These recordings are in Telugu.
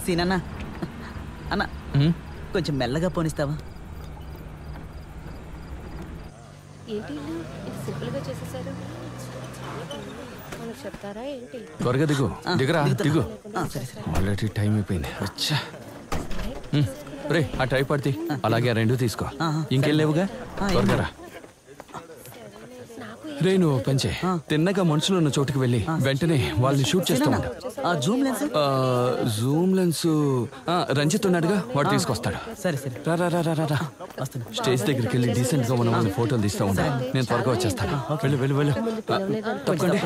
సీనన్నా అన్న కొంచెం మెల్లగా పోనిస్తావా? ఏంటి సింపుల్గా చేసేసారు? చెప్తారా ఏంటి? త్వరగా దిగు, దిగరా, దిగు. ఆల్రెడీ టైం అయిపోయింది. వచ్చా రే, ఆ టై పడితే అలాగే ఆ రెండు తీసుకో. ఇంకెళ్ళేవుగా, త్వరగా రా. రే, నువ్వు పంచే తిన్నగా మనుషులు ఉన్న చోటుకి వెళ్ళి వెంటనే వాళ్ళని షూట్ చేస్తా ఉంటా. జూమ్ లెన్స్ రంజిత్ ఉన్నాడుగా, వాడు తీసుకొస్తాడు. సరే సరే, రా రా రా రా రా. స్టేజ్ దగ్గరికి వెళ్ళి డీసెంట్ గా మనం ఫోటోలు తీస్తూ ఉంటా. నేను త్వరగా వచ్చేస్తాను. వెళ్ళు వెళ్ళు వెళ్ళు. తప్పకండి.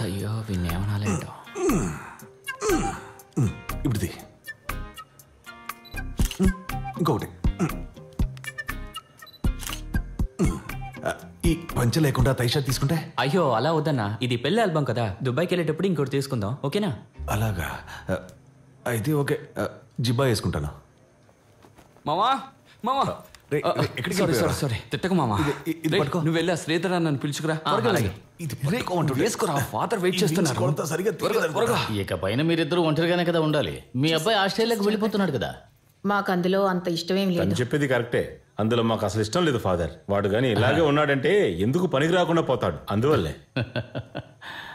అయ్యో, విన్నేమనాలేంటో. ఇప్పుడుది ఇంకొకటి. ఈ పంచ లేకుండా తైషా తీసుకుంటే? అయ్యో అలా వద్దన్నా, ఇది పెళ్లి ఆల్బమ్ కదా, దుబాయ్కి వెళ్ళేటప్పుడు ఇంకోటి తీసుకుందాం, ఓకేనా? అలాగా అయితే ఓకే, జిబ్బా వేసుకుంటాను. మామా మామా, సారీ తిట్టకు మామా. నువ్వు వెళ్ళా శ్రీధర్ నన్ను పిలుచుకురా. వేసుకురా, ఫాదర్ వెయిట్ చేస్తున్నారు. ఇక పైన మీరిద్దరు ఒంటరిగానే కదా ఉండాలి. మీ అబ్బాయి ఆస్ట్రేలియాకి వెళ్ళిపోతున్నాడు కదా. మాకు అందులో అంత ఇష్టమేం లేదు. చెప్పేది కరెక్టే, అందులో మాకు అసలు ఇష్టం లేదు ఫాదర్. వాడు కానీ ఇలాగే ఉన్నాడంటే ఎందుకు పనికి రాకుండా పోతాడు, అందువల్లే.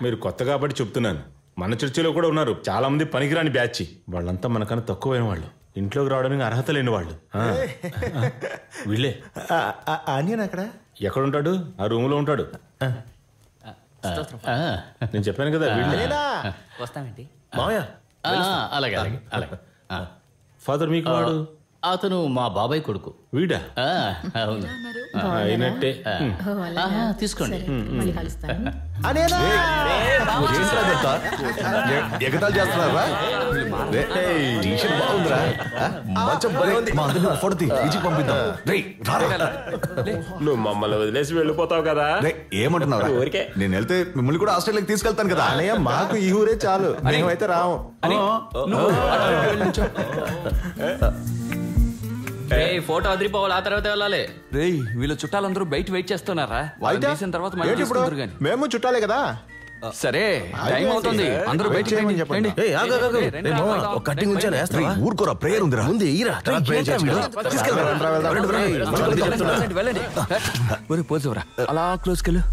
మీరు కొత్త కాబట్టి చెప్తున్నాను. మన చర్చిలో కూడా ఉన్నారు చాలా మంది పనికిరాని బ్యాచ్. వాళ్ళంతా మనకన్నా తక్కువైన వాళ్ళు, ఇంట్లోకి రావడానికి అర్హత లేని వాళ్ళు. వీళ్ళే. అక్కడ ఎక్కడుంటాడు? ఆ రూమ్ లో ఉంటాడు. నేను చెప్పాను కదా వీళ్ళే. వస్తామేంటి మామయ్య? అలాగే అలాగే అలాగే. ఫాదర్ మీకు వాడు? అతను మా బాబాయ్ కొడుకు. వీడా? అవును, అయినట్టే. తీసుకోండి. ఎగతాలు చేస్తున్నారా? బాగుందిరా, మంచి ఫోటో తీసి పంపిద్దాం. నువ్వు మమ్మల్ని వదిలేసి వెళ్ళిపోతావు కదా. ఏమంటున్నావు? ఊరికే. నేను వెళ్తే మిమ్మల్ని కూడా ఆస్ట్రేలియాకి తీసుకెళ్తాను కదా. అన్నయ్య, మాకు ఈ ఊరే చాలు, మేమైతే రాము. ఫోటో అదిరిపోవాలి, ఆ తర్వాత వెళ్ళాలి. రే, వీళ్ళ చుట్టాలందరూ బయట వెయిట్ చేస్తున్నారా? తీసిన తర్వాత మేము చుట్టాలే కదా. సరే, టైం అవుతుంది, అందరూ బయట చెప్పండి. ఊరుకోరా, ప్రేయర్ ఉందిరా. పోతురా, అలా క్లోజ్కెళ్ళు.